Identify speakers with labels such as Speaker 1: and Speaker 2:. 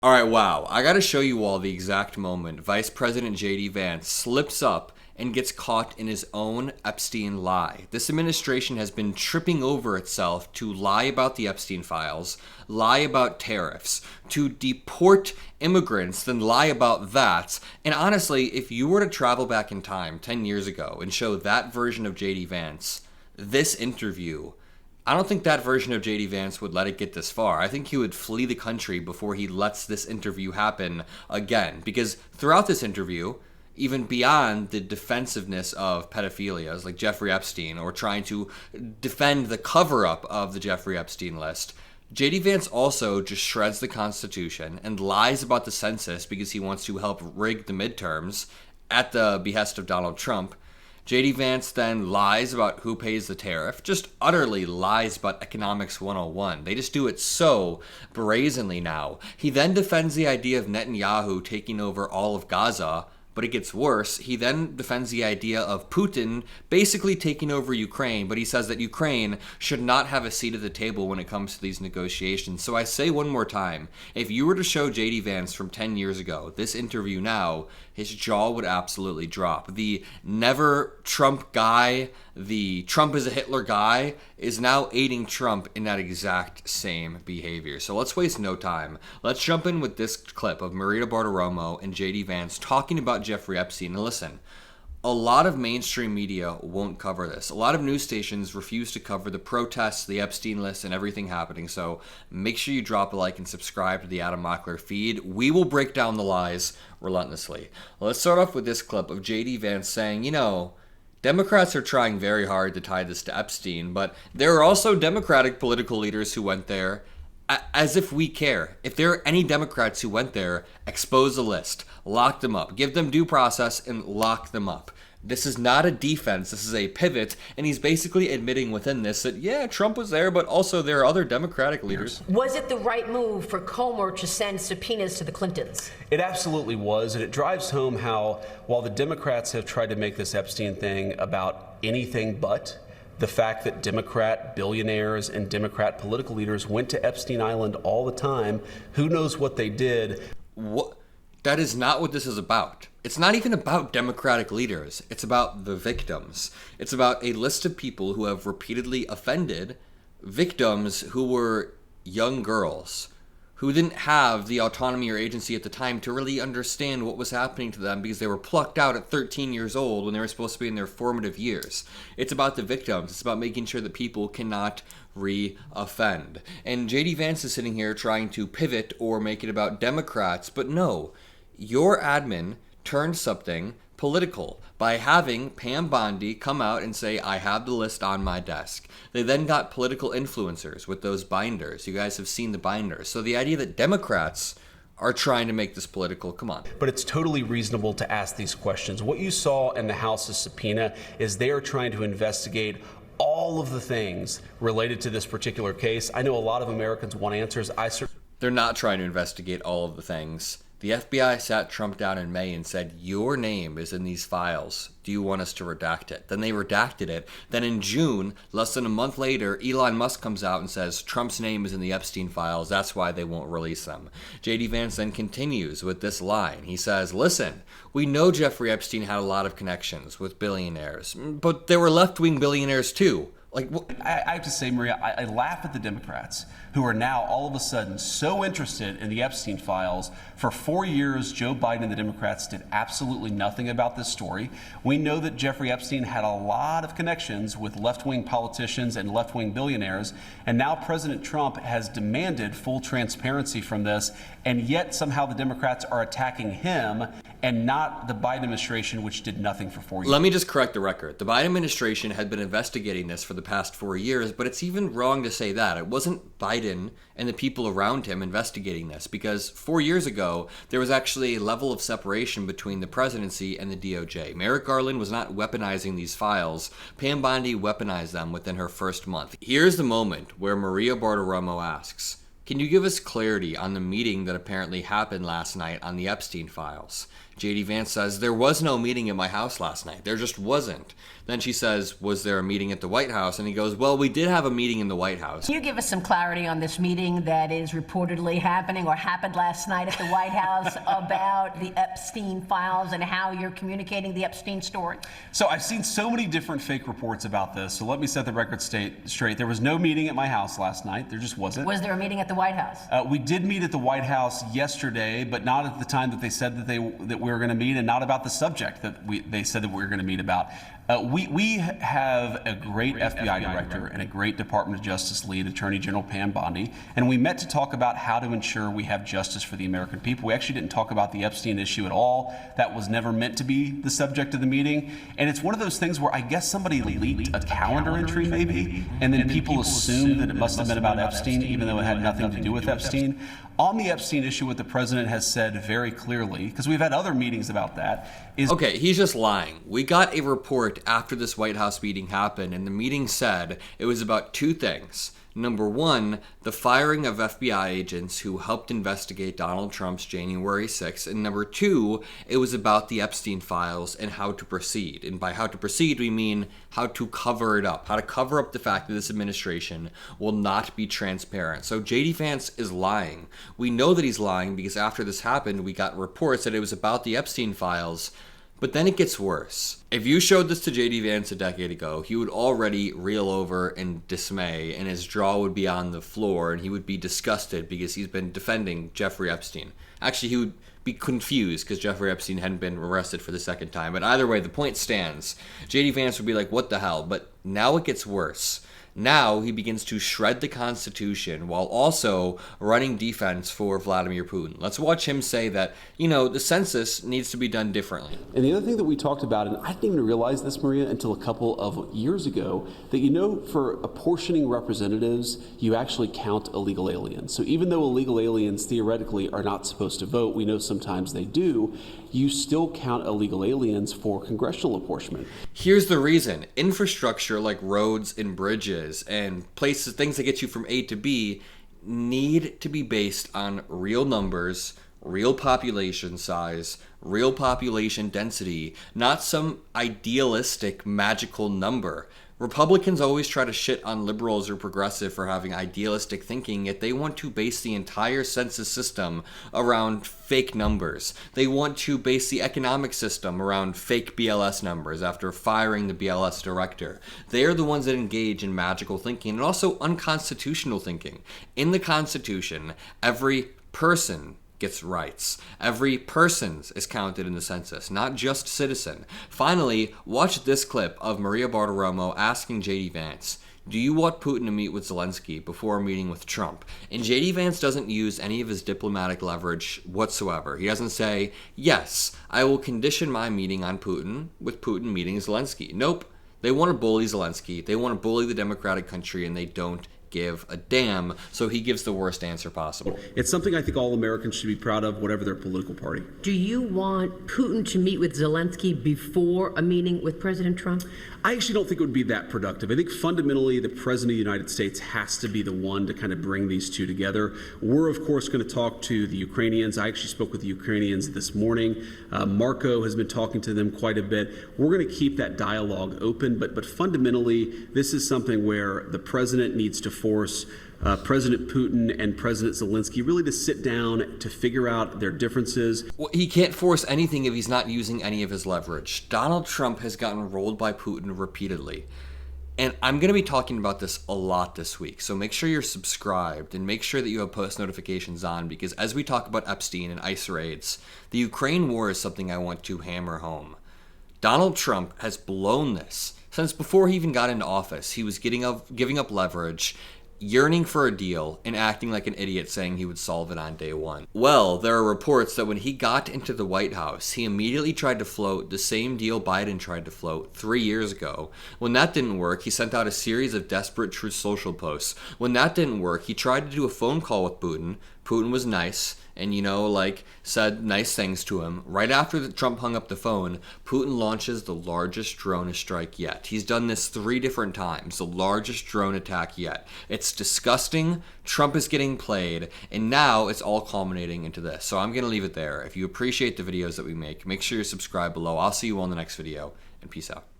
Speaker 1: All right, wow. I got to show you all the exact moment Vice President JD Vance slips up and gets caught in his own Epstein lie. This administration has been tripping over itself to lie about the Epstein files, lie about tariffs, to deport immigrants, then lie about that. And honestly, if you were to travel back in time 10 years ago and show that version of JD Vance this interview, I don't think that version of JD Vance would let it get this far. I think he would flee the country before he lets this interview happen again. Because throughout this interview, even beyond the defensiveness of pedophilias like Jeffrey Epstein or trying to defend the cover-up of the Jeffrey Epstein list, JD Vance also just shreds the Constitution and lies about the census because he wants to help rig the midterms at the behest of Donald Trump. JD Vance then lies about who pays the tariff, just utterly lies about economics 101. They just do it so brazenly now. He then defends the idea of Netanyahu taking over all of Gaza, but it gets worse. He then defends the idea of Putin basically taking over Ukraine, but he says that Ukraine should not have a seat at the table when it comes to these negotiations. So I say one more time, if you were to show JD Vance from 10 years ago this interview now, his jaw would absolutely drop. The never Trump guy, the Trump is a Hitler guy, is now aiding Trump in that exact same behavior. So let's waste no time. Let's jump in with this clip of Maria Bartiromo and JD Vance talking about Jeffrey Epstein. And listen, a lot of mainstream media won't cover this. A lot of news stations refuse to cover the protests, the Epstein list, and everything happening. So make sure you drop a like and subscribe to the Adam Mockler feed. We will break down the lies relentlessly. Let's start off with this clip of JD Vance saying, Democrats are trying very hard to tie this to Epstein, but there are also Democratic political leaders who went there. As if we care. If there are any Democrats who went there, expose the list, lock them up, give them due process, and lock them up. This is not a defense, this is a pivot, and he's basically admitting within this that, yeah, Trump was there, but also there are other Democratic leaders.
Speaker 2: Was it the right move for Comer to send subpoenas to the Clintons?
Speaker 3: It absolutely was, and it drives home how, while the Democrats have tried to make this Epstein thing about anything but, the fact that Democrat billionaires and Democrat political leaders went to Epstein Island all the time, who knows what they did.
Speaker 1: What? That is not what this is about. It's not even about Democratic leaders. It's about the victims. It's about a list of people who have repeatedly offended victims who were young girls, who didn't have the autonomy or agency at the time to really understand what was happening to them because they were plucked out at 13 years old when they were supposed to be in their formative years. It's about the victims. It's about making sure that people cannot re-offend. And JD Vance is sitting here trying to pivot or make it about Democrats, but no, your admin turned something political by having Pam Bondi come out and say, I have the list on my desk. They then got political influencers with those binders. You guys have seen the binders. So the idea that Democrats are trying to make this political, come on.
Speaker 3: But it's totally reasonable to ask these questions. What you saw in the House's subpoena is they are trying to investigate all of the things related to this particular case. I know a lot of Americans want answers.
Speaker 1: They're not trying to investigate all of the things. The FBI sat Trump down in May and said, your name is in these files. Do you want us to redact it? Then they redacted it. Then in June, less than a month later, Elon Musk comes out and says Trump's name is in the Epstein files. That's why they won't release them. JD Vance then continues with this line. He says, listen, we know Jeffrey Epstein had a lot of connections with billionaires, but there were left-wing billionaires too.
Speaker 3: I have to say, Maria, I laugh at the Democrats who are now all of a sudden so interested in the Epstein files. For 4 years, Joe Biden and the Democrats did absolutely nothing about this story. We know that Jeffrey Epstein had a lot of connections with left-wing politicians and left-wing billionaires, and now President Trump has demanded full transparency from this, and yet somehow the Democrats are attacking him and not the Biden administration, which did nothing for 4 years.
Speaker 1: Let me just correct the record. The Biden administration had been investigating this for the past 4 years, but it's even wrong to say that. It wasn't Biden and the people around him investigating this, because 4 years ago, there was actually a level of separation between the presidency and the DOJ. Merrick Garland was not weaponizing these files. Pam Bondi weaponized them within her first month. Here's the moment where Maria Bartiromo asks, Can you give us clarity on the meeting that apparently happened last night on the Epstein files? JD Vance says, there was no meeting at my house last night. There just wasn't. Then she says, was there a meeting at the White House? And he goes, well, we did have a meeting in the White House.
Speaker 2: Can you give us some clarity on this meeting that is reportedly happening or happened last night at the White House about the Epstein files and how you're communicating the Epstein story?
Speaker 3: So I've seen so many different fake reports about this. So let me set the record straight. There was no meeting at my house last night. There just wasn't.
Speaker 2: Was there a meeting at the White House?
Speaker 3: We did meet at the White House yesterday, but not at the time that they said that we were going to meet, and not about the subject that they said that we were going to meet about. We have a great FBI director and a great Department of Justice lead, Attorney General Pam Bondi, and we met to talk about how to ensure we have justice for the American people. We actually didn't talk about the Epstein issue at all. That was never meant to be the subject of the meeting, and it's one of those things where I guess somebody leaked a calendar entry maybe, and then people assumed that it must have been about Epstein, even though it had nothing to do with Epstein. On the Epstein issue, what the president has said very clearly, because we've had other meetings about that, is...
Speaker 1: Okay, he's just lying. We got a report after this White House meeting happened, and the meeting said it was about two things. Number one, the firing of FBI agents who helped investigate Donald Trump's January 6th. And number two, it was about the Epstein files and how to proceed. And by how to proceed, we mean how to cover it up, how to cover up the fact that this administration will not be transparent. So JD Vance is lying. We know that he's lying because after this happened, we got reports that it was about the Epstein files. But then it gets worse. If you showed this to JD Vance a decade ago, he would already reel over in dismay and his jaw would be on the floor and he would be disgusted because he's been defending Jeffrey Epstein. Actually, he would be confused because Jeffrey Epstein hadn't been arrested for the second time. But either way, the point stands. JD Vance would be like, what the hell? But now it gets worse. Now he begins to shred the Constitution while also running defense for Vladimir Putin. Let's watch him say that, the census needs to be done differently.
Speaker 4: And the other thing that we talked about, and I didn't even realize this, Maria, until a couple of years ago, that for apportioning representatives, you actually count illegal aliens. So even though illegal aliens theoretically are not supposed to vote, we know sometimes they do, you still count illegal aliens for congressional apportionment.
Speaker 1: Here's the reason. Infrastructure like roads and bridges and places, things that get you from A to B, need to be based on real numbers, real population size, real population density, not some idealistic magical number. Republicans always try to shit on liberals or progressive for having idealistic thinking, yet they want to base the entire census system around fake numbers. They want to base the economic system around fake BLS numbers after firing the BLS director. They are the ones that engage in magical thinking and also unconstitutional thinking. In the Constitution, every person gets rights. Every person is counted in the census, not just citizen. Finally, watch this clip of Maria Bartiromo asking JD Vance, do you want Putin to meet with Zelensky before a meeting with Trump? And JD Vance doesn't use any of his diplomatic leverage whatsoever. He doesn't say, yes, I will condition my meeting on Putin with Putin meeting Zelensky. Nope. They want to bully Zelensky. They want to bully the democratic country, and they don't give a damn, so he gives the worst answer possible.
Speaker 4: It's something I think all Americans should be proud of, whatever their political party.
Speaker 2: Do you want Putin to meet with Zelensky before a meeting with President Trump?
Speaker 4: I actually don't think it would be that productive. I think fundamentally the President of the United States has to be the one to kind of bring these two together. We're, of course, going to talk to the Ukrainians. I actually spoke with the Ukrainians this morning. Marco has been talking to them quite a bit. We're going to keep that dialogue open, but fundamentally, this is something where the President needs to force President Putin and President Zelensky really to sit down to figure out their differences.
Speaker 1: Well, he can't force anything if he's not using any of his leverage. Donald Trump has gotten rolled by Putin repeatedly. And I'm going to be talking about this a lot this week, so make sure you're subscribed and make sure that you have post notifications on, because as we talk about Epstein and ICE raids, the Ukraine war is something I want to hammer home. Donald Trump has blown this. Since before he even got into office, he was giving up leverage, yearning for a deal, and acting like an idiot saying he would solve it on day one. Well, there are reports that when he got into the White House, he immediately tried to float the same deal Biden tried to float 3 years ago. When that didn't work, he sent out a series of desperate Truth Social posts. When that didn't work, he tried to do a phone call with Putin. Putin was nice and, like, said nice things to him. Right after Trump hung up the phone, Putin launches the largest drone strike yet. He's done this 3 different times, the largest drone attack yet. It's disgusting. Trump is getting played, and now it's all culminating into this. So I'm going to leave it there. If you appreciate the videos that we make sure you subscribe below. I'll see you on the next video, and peace out.